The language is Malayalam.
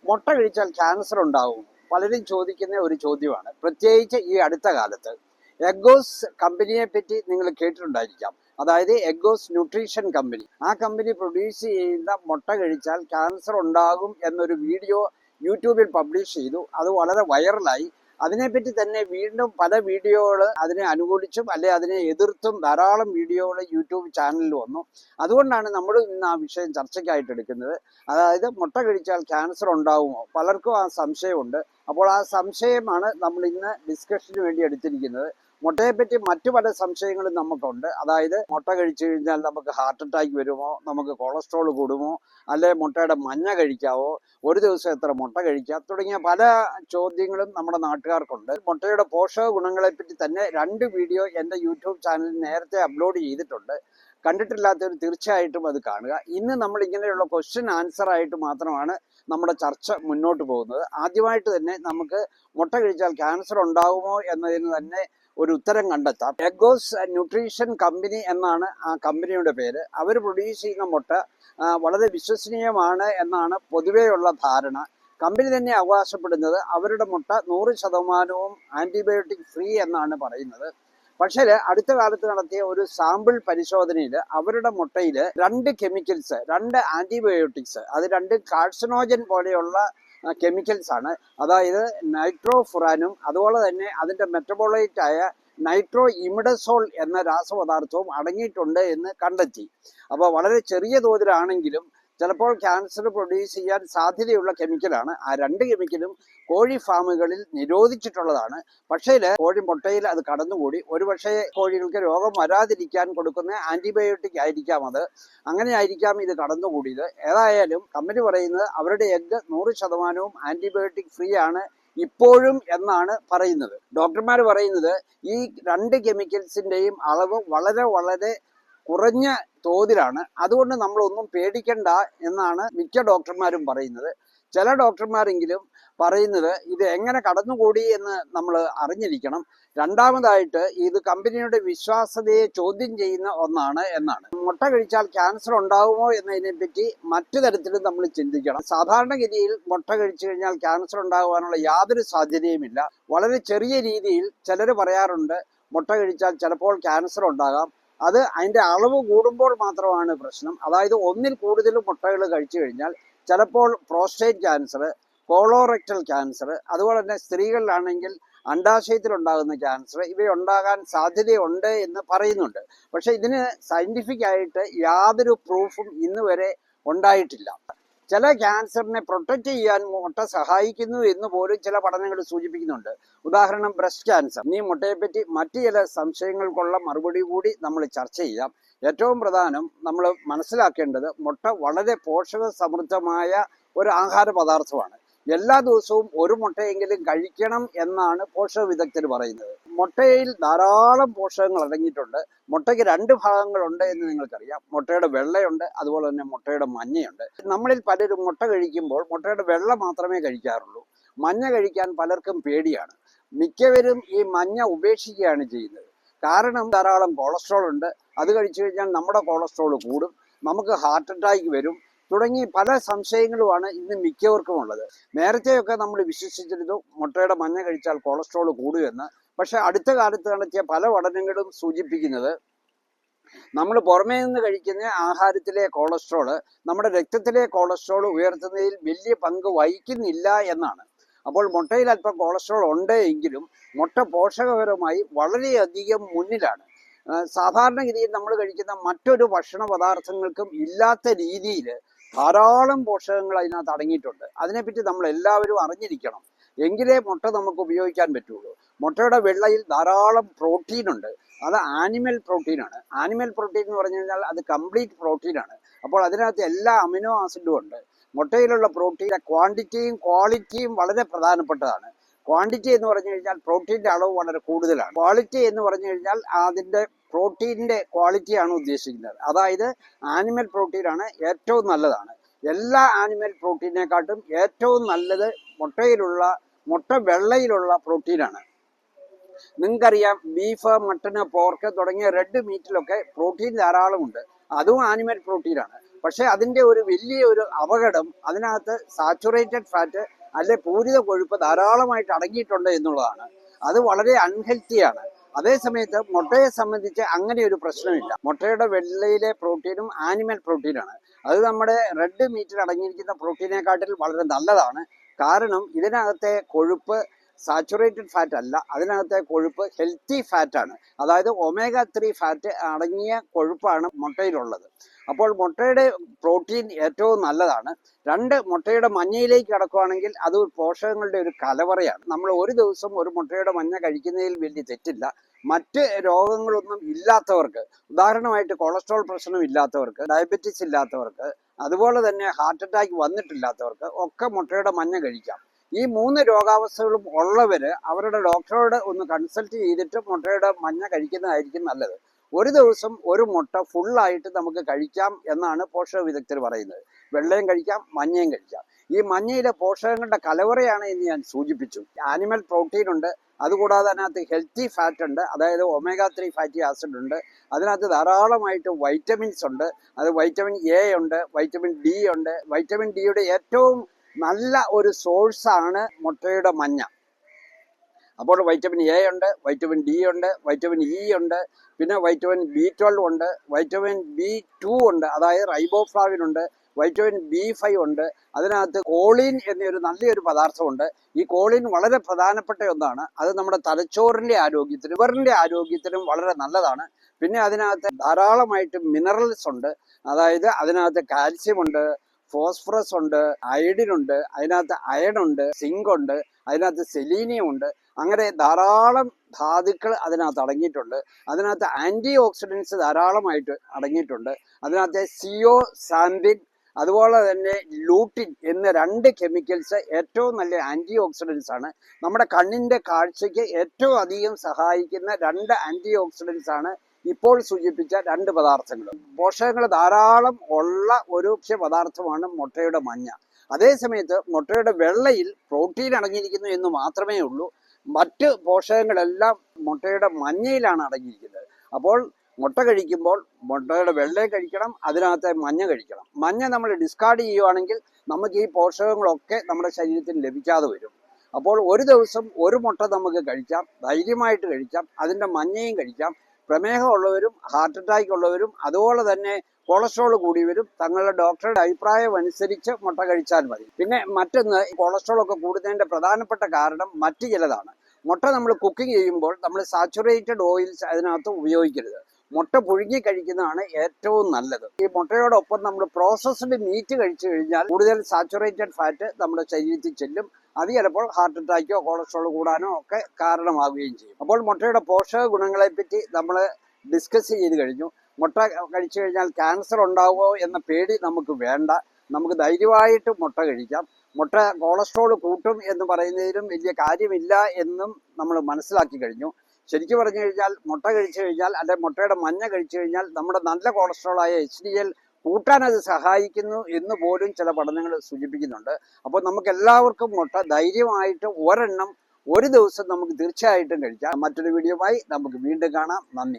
മുട്ട കഴിച്ചാൽ ക്യാൻസർ ഉണ്ടാവും? പലരും ചോദിക്കുന്ന ഒരു ചോദ്യമാണ്, പ്രത്യേകിച്ച് ഈ അടുത്ത കാലത്ത്. എഗ്ഗോസ് കമ്പനിയെ പറ്റി നിങ്ങൾ കേട്ടിട്ടുണ്ടായിരിക്കാം. അതായത് എഗ്ഗോസ് ന്യൂട്രീഷൻ കമ്പനി. ആ കമ്പനി പ്രൊഡ്യൂസ് ചെയ്യുന്ന മുട്ട കഴിച്ചാൽ ക്യാൻസർ ഉണ്ടാകും എന്നൊരു വീഡിയോ യൂട്യൂബിൽ പബ്ലിഷ് ചെയ്തു. അത് വളരെ വൈറലായി. അതിനെപ്പറ്റി തന്നെ വീണ്ടും പല വീഡിയോകൾ അതിനെ അനുകൂലിച്ചും അല്ലെ അതിനെ എതിർത്തും ധാരാളം വീഡിയോകൾ യൂട്യൂബ് ചാനലിൽ വന്നു. അതുകൊണ്ടാണ് നമ്മൾ ഇന്ന് ആ വിഷയം ചർച്ചയ്ക്കായിട്ട് എടുക്കുന്നത്. അതായത് മുട്ട കഴിച്ചാൽ ക്യാൻസർ ഉണ്ടാകുമോ? പലർക്കും ആ സംശയമുണ്ട്. അപ്പോൾ ആ സംശയമാണ് നമ്മൾ ഇന്ന് ഡിസ്കഷന് വേണ്ടി എടുത്തിരിക്കുന്നത്. മുട്ടയെപ്പറ്റി മറ്റു പല സംശയങ്ങളും നമുക്കുണ്ട്. അതായത് മുട്ട കഴിച്ചു കഴിഞ്ഞാൽ നമുക്ക് ഹാർട്ട് അറ്റാക്ക് വരുമോ, നമുക്ക് കൊളസ്ട്രോൾ കൂടുമോ, അല്ലെ മുട്ടയുടെ മഞ്ഞ കഴിക്കാവോ, ഒരു ദിവസം എത്ര മുട്ട കഴിക്കാം, തുടങ്ങിയ പല ചോദ്യങ്ങളും നമ്മുടെ നാട്ടുകാർക്കുണ്ട്. മുട്ടയുടെ പോഷക ഗുണങ്ങളെപ്പറ്റി തന്നെ 2 വീഡിയോ എൻ്റെ യൂട്യൂബ് ചാനലിൽ നേരത്തെ അപ്ലോഡ് ചെയ്തിട്ടുണ്ട്. കണ്ടിട്ടില്ലാത്തവർ തീർച്ചയായിട്ടും അത് കാണുക. ഇന്ന് നമ്മൾ ഇങ്ങനെയുള്ള ക്വസ്റ്റ്യൻ ആൻസർ ആയിട്ട് മാത്രമാണ് നമ്മുടെ ചർച്ച മുന്നോട്ട് പോകുന്നത്. ആദ്യമായിട്ട് തന്നെ നമുക്ക് മുട്ട കഴിച്ചാൽ ക്യാൻസർ ഉണ്ടാകുമോ എന്നതിന് തന്നെ ഒരു ഉത്തരം കണ്ടെത്താം. എഗ്ഗോസ് ന്യൂട്രീഷൻ കമ്പനി എന്നാണ് ആ കമ്പനിയുടെ പേര്. അവർ പ്രൊഡ്യൂസ് ചെയ്യുന്ന മുട്ട വളരെ വിശ്വസനീയമാണ് എന്നാണ് പൊതുവെയുള്ള ധാരണ. കമ്പനി തന്നെ അവകാശപ്പെടുന്നത് അവരുടെ മുട്ട 100% ആന്റിബയോട്ടിക് ഫ്രീ എന്നാണ് പറയുന്നത്. പക്ഷേ അടുത്ത കാലത്ത് നടത്തിയ ഒരു സാമ്പിൾ പരിശോധനയിൽ അവരുടെ മുട്ടയിൽ 2 കെമിക്കൽസ്, 2 ആന്റിബയോട്ടിക്സ്, അത് 2 കാർസിനോജൻ പോലെയുള്ള കെമിക്കൽസ് ആണ്. അതായത് നൈട്രോഫുറാനും അതുപോലെ തന്നെ അതിൻ്റെ മെറ്റബോളൈറ്റ് ആയ നൈട്രോ ഇമിഡസോൾ എന്ന രാസപദാർത്ഥവും അടങ്ങിയിട്ടുണ്ട് എന്ന് കണ്ടെത്തി. അപ്പോൾ വളരെ ചെറിയ തോതിലാണെങ്കിലും ചിലപ്പോൾ ക്യാൻസർ പ്രൊഡ്യൂസ് ചെയ്യാൻ സാധ്യതയുള്ള കെമിക്കലാണ്. ആ 2 കെമിക്കലും കോഴി ഫാമുകളിൽ നിരോധിച്ചിട്ടുള്ളതാണ്. പക്ഷേ കോഴി മുട്ടയിൽ അത് കടന്നുകൂടി. ഒരുപക്ഷെ കോഴികൾക്ക് രോഗം വരാതിരിക്കാൻ കൊടുക്കുന്ന ആന്റിബയോട്ടിക് ആയിരിക്കാം അത്. അങ്ങനെ ആയിരിക്കാം ഇത് കടന്നുകൂടിയത്. ഏതായാലും കമ്പനി പറയുന്നത് അവരുടെ എഗ്ഗ് 100% ആന്റിബയോട്ടിക് ഫ്രീ ആണ് ഇപ്പോഴും എന്നാണ് പറയുന്നത്. ഡോക്ടർമാർ പറയുന്നത് ഈ 2 കെമിക്കൽസിൻ്റെയും അളവ് വളരെ വളരെ കുറഞ്ഞ തോതിലാണ്. അതുകൊണ്ട് നമ്മളൊന്നും പേടിക്കണ്ട എന്നാണ് മിക്ക ഡോക്ടർമാരും പറയുന്നത്. ചില ഡോക്ടർമാരെങ്കിലും പറയുന്നത് ഇത് എങ്ങനെ കടന്നുകൂടി എന്ന് നമ്മൾ അറിഞ്ഞിരിക്കണം. രണ്ടാമതായിട്ട് ഇത് കമ്പനിയുടെ വിശ്വാസ്യതയെ ചോദ്യം ചെയ്യുന്ന ഒന്നാണ് എന്നാണ്. മുട്ട കഴിച്ചാൽ ക്യാൻസർ ഉണ്ടാകുമോ എന്നതിനെ പറ്റി മറ്റു തരത്തിലും നമ്മൾ ചിന്തിക്കണം. സാധാരണഗതിയിൽ മുട്ട കഴിച്ചു കഴിഞ്ഞാൽ ക്യാൻസർ ഉണ്ടാകുവാനുള്ള യാതൊരു സാധ്യതയുമില്ല. വളരെ ചെറിയ രീതിയിൽ ചിലർ പറയാറുണ്ട് മുട്ട കഴിച്ചാൽ ചിലപ്പോൾ ക്യാൻസർ ഉണ്ടാകാം. അത് അതിൻ്റെ അളവ് കൂടുമ്പോൾ മാത്രമാണ് പ്രശ്നം. അതായത് 1-ൽ കൂടുതൽ മുട്ടകൾ കഴിച്ചു കഴിഞ്ഞാൽ ചിലപ്പോൾ പ്രോസ്റ്റേറ്റ് ക്യാൻസർ, കോളോറെക്ടൽ ക്യാൻസർ, അതുപോലെ തന്നെ സ്ത്രീകളിലാണെങ്കിൽ അണ്ഡാശയത്തിലുണ്ടാകുന്ന ക്യാൻസർ ഇവയുണ്ടാകാൻ സാധ്യതയുണ്ട് എന്ന് പറയുന്നുണ്ട്. പക്ഷെ ഇതിന് സയൻറ്റിഫിക് ആയിട്ട് യാതൊരു പ്രൂഫും ഇന്ന് വരെ ഉണ്ടായിട്ടില്ല. ചില ക്യാൻസറിനെ പ്രൊട്ടക്റ്റ് ചെയ്യാൻ മുട്ട സഹായിക്കുന്നു എന്ന് പോലും ചില പഠനങ്ങൾ സൂചിപ്പിക്കുന്നുണ്ട്. ഉദാഹരണം ബ്രസ്റ്റ് ക്യാൻസർ. ഈ മുട്ടയെപ്പറ്റി മറ്റു ചില സംശയങ്ങൾക്കുള്ള മറുപടി കൂടി നമ്മൾ ചർച്ച ചെയ്യാം. ഏറ്റവും പ്രധാനം നമ്മൾ മനസ്സിലാക്കേണ്ടത് മുട്ട വളരെ പോഷക സമൃദ്ധമായ ഒരു ആഹാര പദാർത്ഥമാണ്. എല്ലാ ദിവസവും ഒരു മുട്ടയെങ്കിലും കഴിക്കണം എന്നാണ് പോഷക വിദഗ്ധർ പറയുന്നത്. മുട്ടയിൽ ധാരാളം പോഷകങ്ങൾ അടങ്ങിയിട്ടുണ്ട്. മുട്ടയ്ക്ക് 2 ഭാഗങ്ങളുണ്ട് എന്ന് നിങ്ങൾക്കറിയാം. മുട്ടയുടെ വെള്ളയുണ്ട്, അതുപോലെ തന്നെ മുട്ടയുടെ മഞ്ഞയുണ്ട്. നമ്മളിൽ പലരും മുട്ട കഴിക്കുമ്പോൾ മുട്ടയുടെ വെള്ള മാത്രമേ കഴിക്കാറുള്ളൂ. മഞ്ഞ കഴിക്കാൻ പലർക്കും പേടിയാണ്. മിക്കവരും ഈ മഞ്ഞ ഉപേക്ഷിക്കുകയാണ് ചെയ്യുന്നത്. കാരണം ധാരാളം കൊളസ്ട്രോൾ ഉണ്ട്. അത് കഴിച്ചു കഴിഞ്ഞാൽ നമ്മുടെ കൊളസ്ട്രോൾ കൂടും, നമുക്ക് ഹാർട്ട് അറ്റാക്ക് വരും, തുടങ്ങി പല സംശയങ്ങളുമാണ് ഇന്ന് മിക്കവർക്കും ഉള്ളത്. നേരത്തെയൊക്കെ നമ്മൾ വിശ്വസിച്ചിരുന്നു മുട്ടയുടെ മഞ്ഞ കഴിച്ചാൽ കൊളസ്ട്രോൾ കൂടുമെന്ന്. പക്ഷെ അടുത്ത കാലത്ത് നടത്തിയ പല പഠനങ്ങളും സൂചിപ്പിക്കുന്നത് നമ്മൾ പുറമേ നിന്ന് കഴിക്കുന്ന ആഹാരത്തിലെ കൊളസ്ട്രോൾ നമ്മുടെ രക്തത്തിലെ കൊളസ്ട്രോൾ ഉയർത്തുന്നതിൽ വലിയ പങ്ക് വഹിക്കുന്നില്ല എന്നാണ്. അപ്പോൾ മുട്ടയിൽ അല്പം കൊളസ്ട്രോൾ ഉണ്ട് എങ്കിലും മുട്ട പോഷകപരമായി വളരെയധികം മുന്നിലാണ്. സാധാരണഗതിയിൽ നമ്മൾ കഴിക്കുന്ന മറ്റൊരു ഭക്ഷണ പദാർത്ഥങ്ങൾക്കും ഇല്ലാത്ത രീതിയിൽ ധാരാളം പോഷകങ്ങൾ അതിനകത്ത് അടങ്ങിയിട്ടുണ്ട്. അതിനെപ്പറ്റി നമ്മൾ എല്ലാവരും അറിഞ്ഞിരിക്കണം. എങ്കിലേ മുട്ട നമുക്ക് ഉപയോഗിക്കാൻ പറ്റുള്ളൂ. മുട്ടയുടെ വെള്ളയിൽ ധാരാളം പ്രോട്ടീൻ ഉണ്ട്. അത് ആനിമൽ പ്രോട്ടീനാണ്. ആനിമൽ പ്രോട്ടീൻ എന്ന് പറഞ്ഞു കഴിഞ്ഞാൽ അത് കംപ്ലീറ്റ് പ്രോട്ടീനാണ്. അപ്പോൾ അതിനകത്ത് എല്ലാ അമിനോ ആസിഡും ഉണ്ട്. മുട്ടയിലുള്ള പ്രോട്ടീൻ്റെ ക്വാണ്ടിറ്റിയും ക്വാളിറ്റിയും വളരെ പ്രധാനപ്പെട്ടതാണ്. ക്വാണ്ടിറ്റി എന്ന് പറഞ്ഞു കഴിഞ്ഞാൽ പ്രോട്ടീൻ്റെ അളവ് വളരെ കൂടുതലാണ്. ക്വാളിറ്റി എന്ന് പറഞ്ഞു കഴിഞ്ഞാൽ അതിൻ്റെ പ്രോട്ടീനിൻ്റെ ക്വാളിറ്റിയാണ് ഉദ്ദേശിക്കുന്നത്. അതായത് ആനിമൽ പ്രോട്ടീനാണ് ഏറ്റവും നല്ലതാണ്. എല്ലാ ആനിമൽ പ്രോട്ടീനേക്കാട്ടും ഏറ്റവും നല്ലത് മുട്ട വെള്ളയിലുള്ള പ്രോട്ടീനാണ്. നിങ്ങൾക്കറിയാം ബീഫ്, മട്ടന്, പോർക്ക് തുടങ്ങിയ റെഡ് മീറ്റിലൊക്കെ പ്രോട്ടീൻ ധാരാളമുണ്ട്. അതും ആനിമൽ പ്രോട്ടീനാണ്. പക്ഷേ അതിൻ്റെ ഒരു വലിയ ഒരു അപകടം അതിനകത്ത് സാച്ചുറേറ്റഡ് ഫാറ്റ് അല്ലെ പൂരിത കൊഴുപ്പ് ധാരാളമായിട്ട് അടങ്ങിയിട്ടുണ്ട് എന്നുള്ളതാണ്. അത് വളരെ അൺഹെൽത്തിയാണ്. അതേസമയത്ത് മുട്ടയെ സംബന്ധിച്ച് അങ്ങനെ ഒരു പ്രശ്നമില്ല. മുട്ടയുടെ വെള്ളയിലെ പ്രോട്ടീനും ആനിമൽ പ്രോട്ടീനാണ്. അത് നമ്മുടെ റെഡ് മീറ്റിൽ അടങ്ങിയിരിക്കുന്ന പ്രോട്ടീനെക്കാട്ടിൽ വളരെ നല്ലതാണ്. കാരണം ഇതിനകത്തെ കൊഴുപ്പ് സാച്ചുറേറ്റഡ് ഫാറ്റ് അല്ല, അതിനകത്തെ കൊഴുപ്പ് ഹെൽത്തി ഫാറ്റാണ്. അതായത് ഒമേഗ 3 ഫാറ്റ് അടങ്ങിയ കൊഴുപ്പാണ് മുട്ടയിലുള്ളത്. അപ്പോൾ മുട്ടയുടെ പ്രോട്ടീൻ ഏറ്റവും നല്ലതാണ്. മുട്ടയുടെ മഞ്ഞയിലേക്ക് കടക്കുകയാണെങ്കിൽ അത് പോഷകങ്ങളുടെ ഒരു കലവറയാണ്. നമ്മൾ ഒരു ദിവസം ഒരു മുട്ടയുടെ മഞ്ഞ കഴിക്കുന്നതിൽ വലിയ തെറ്റില്ല. മറ്റ് രോഗങ്ങളൊന്നും ഇല്ലാത്തവർക്ക്, ഉദാഹരണമായിട്ട് കൊളസ്ട്രോൾ പ്രശ്നം ഇല്ലാത്തവർക്ക്, ഡയബറ്റിസ് ഇല്ലാത്തവർക്ക്, അതുപോലെ തന്നെ ഹാർട്ട് അറ്റാക്ക് വന്നിട്ടില്ലാത്തവർക്ക് ഒക്കെ മുട്ടയുടെ മഞ്ഞ കഴിക്കാം. ഈ 3 രോഗാവസ്ഥകളും ഉള്ളവര് അവരുടെ ഡോക്ടറോട് ഒന്ന് കൺസൾട്ട് ചെയ്തിട്ട് മുട്ടയുടെ മഞ്ഞ കഴിക്കുന്നതായിരിക്കും നല്ലത്. ഒരു ദിവസം ഒരു മുട്ട ഫുള്ളായിട്ട് നമുക്ക് കഴിക്കാം എന്നാണ് പോഷക വിദഗ്ധർ പറയുന്നത്. വെള്ളയും കഴിക്കാം, മഞ്ഞയും കഴിക്കാം. ഈ മഞ്ഞയിലെ പോഷകങ്ങളുടെ കലവറയാണ് എന്ന് ഞാൻ സൂചിപ്പിച്ചു. ആനിമൽ പ്രോട്ടീൻ ഉണ്ട്, അതുകൂടാതെ അതിനകത്ത് ഹെൽത്തി ഫാറ്റ് ഉണ്ട്, അതായത് ഒമേഗ 3 ഫാറ്റി ആസിഡ് ഉണ്ട്. അതിനകത്ത് ധാരാളമായിട്ട് വൈറ്റമിൻസ് ഉണ്ട്. അത് വൈറ്റമിൻ എ ഉണ്ട്, വൈറ്റമിൻ ഡി ഉണ്ട്. വൈറ്റമിൻ ഡിയുടെ ഏറ്റവും നല്ല ഒരു സോഴ്സാണ് മുട്ടയുടെ മഞ്ഞ. അപ്പോൾ വൈറ്റമിൻ എ ഉണ്ട്, വൈറ്റമിൻ ഡി ഉണ്ട്, വൈറ്റമിൻ ഇ ഉണ്ട്, പിന്നെ വൈറ്റമിൻ B12 ഉണ്ട്, വൈറ്റമിൻ B2 ഉണ്ട്, അതായത് റൈബോഫ്ലാവിൻ ഉണ്ട്, വൈറ്റമിൻ B5 ഉണ്ട്. അതിനകത്ത് കോളിൻ എന്നൊരു നല്ലൊരു പദാർത്ഥമുണ്ട്. ഈ കോളിൻ വളരെ പ്രധാനപ്പെട്ട ഒന്നാണ്. അത് നമ്മുടെ തലച്ചോറിൻ്റെ ആരോഗ്യത്തിനും ലിവറിൻ്റെ ആരോഗ്യത്തിനും വളരെ നല്ലതാണ്. പിന്നെ അതിനകത്ത് ധാരാളമായിട്ട് മിനറൽസ് ഉണ്ട്. അതായത് അതിനകത്ത് കാൽസ്യം ഉണ്ട്, ഫോസ്ഫറസ് ഉണ്ട്, അയഡിൻ ഉണ്ട്, അതിനകത്ത് അയൺ ഉണ്ട്, സിങ്ക് ഉണ്ട്, അതിനകത്ത് സെലീനിയം ഉണ്ട്. അങ്ങനെ ധാരാളം ധാതുക്കൾ അതിനകത്ത് അടങ്ങിയിട്ടുണ്ട്. അതിനകത്ത് ആൻറ്റി ഓക്സിഡൻസ് ധാരാളമായിട്ട് അടങ്ങിയിട്ടുണ്ട്. അതിനകത്ത് സിയോസാൻബിൻ അതുപോലെ തന്നെ ലൂട്ടിൻ എന്ന 2 കെമിക്കൽസ് ഏറ്റവും നല്ല ആൻറ്റി ഓക്സിഡൻസ് ആണ്. നമ്മുടെ കണ്ണിൻ്റെ കാഴ്ചയ്ക്ക് ഏറ്റവും അധികം സഹായിക്കുന്ന 2 ആൻറ്റി ഓക്സിഡൻസ് ആണ് ഇപ്പോൾ സൂചിപ്പിച്ച 2 പദാർത്ഥങ്ങൾ. പോഷകങ്ങൾ ധാരാളം ഉള്ള ഒരു പദാർത്ഥമാണ് മുട്ടയുടെ മഞ്ഞ. അതേസമയത്ത് മുട്ടയുടെ വെള്ളയിൽ പ്രോട്ടീൻ അടങ്ങിയിരിക്കുന്നു എന്ന് മാത്രമേ ഉള്ളൂ. മറ്റ് പോഷകങ്ങളെല്ലാം മുട്ടയുടെ മഞ്ഞയിലാണ് അടങ്ങിയിരിക്കുന്നത്. അപ്പോൾ മുട്ട കഴിക്കുമ്പോൾ മുട്ടയുടെ വെള്ളയും കഴിക്കണം, അതിനകത്തെ മഞ്ഞ കഴിക്കണം. മഞ്ഞ നമ്മൾ ഡിസ്കാർഡ് ചെയ്യുവാണെങ്കിൽ നമുക്ക് ഈ പോഷകങ്ങളൊക്കെ നമ്മുടെ ശരീരത്തിന് ലഭിക്കാതെ വരും. അപ്പോൾ ഒരു ദിവസം ഒരു മുട്ട നമുക്ക് കഴിക്കാം, ധൈര്യമായിട്ട് കഴിക്കാം. അതിൻ്റെ മഞ്ഞയും കഴിക്കാം. പ്രമേഹമുള്ളവരും ഹാർട്ട് അറ്റാക്ക് ഉള്ളവരും അതുപോലെ തന്നെ കൊളസ്ട്രോൾ കൂടിയവരും തങ്ങളുടെ ഡോക്ടറുടെ അഭിപ്രായം അനുസരിച്ച് മുട്ട കഴിച്ചാൽ മതി. പിന്നെ മറ്റൊന്ന്, കൊളസ്ട്രോൾ ഒക്കെ കൂടുന്നതിൻ്റെ പ്രധാനപ്പെട്ട കാരണം മറ്റു ചിലതാണ്. മുട്ട നമ്മൾ കുക്കിംഗ് ചെയ്യുമ്പോൾ നമ്മൾ സാച്ചുറേറ്റഡ് ഓയിൽസ് അതിനകത്ത് ഉപയോഗിക്കരുത്. മുട്ട പുഴുങ്ങി കഴിക്കുന്നതാണ് ഏറ്റവും നല്ലത്. ഈ മുട്ടയോടൊപ്പം നമ്മൾ പ്രോസസ്ഡ് മീറ്റ് കഴിച്ചു കഴിഞ്ഞാൽ കൂടുതൽ സാച്ചുറേറ്റഡ് ഫാറ്റ് നമ്മുടെ ശരീരത്തിൽ ചെല്ലും. അത് ചിലപ്പോൾ ഹാർട്ട് അറ്റാക്കോ കൊളസ്ട്രോൾ കൂടാനോ ഒക്കെ കാരണമാവുകയും ചെയ്യും. അപ്പോൾ മുട്ടയുടെ പോഷക ഗുണങ്ങളെപ്പറ്റി നമ്മൾ ഡിസ്കസ് ചെയ്ത് കഴിഞ്ഞു. മുട്ട കഴിച്ചു കഴിഞ്ഞാൽ ക്യാൻസർ ഉണ്ടാവുമോ എന്ന പേടി നമുക്ക് വേണ്ട. നമുക്ക് ധൈര്യമായിട്ട് മുട്ട കഴിക്കാം. മുട്ട കൊളസ്ട്രോൾ കൂട്ടും എന്ന് പറയുന്നതിലും വലിയ കാര്യമില്ല എന്നും നമ്മൾ മനസ്സിലാക്കി കഴിഞ്ഞു. ശരിക്കും പറഞ്ഞു കഴിഞ്ഞാൽ മുട്ട കഴിച്ചു കഴിഞ്ഞാൽ, അല്ലെങ്കിൽ മുട്ടയുടെ മഞ്ഞ കഴിച്ചു കഴിഞ്ഞാൽ നമ്മുടെ നല്ല കൊളസ്ട്രോളായ HDL കൂട്ടാൻ അത് സഹായിക്കുന്നു എന്ന് പോലും ചില പഠനങ്ങൾ സൂചിപ്പിക്കുന്നുണ്ട്. അപ്പോൾ നമുക്ക് എല്ലാവർക്കും മുട്ട ധൈര്യമായിട്ട് ഒരെണ്ണം ഒരു ദിവസം നമുക്ക് തീർച്ചയായിട്ടും കഴിക്കാം. മറ്റൊരു വീഡിയോയുമായി നമുക്ക് വീണ്ടും കാണാം. നന്ദി.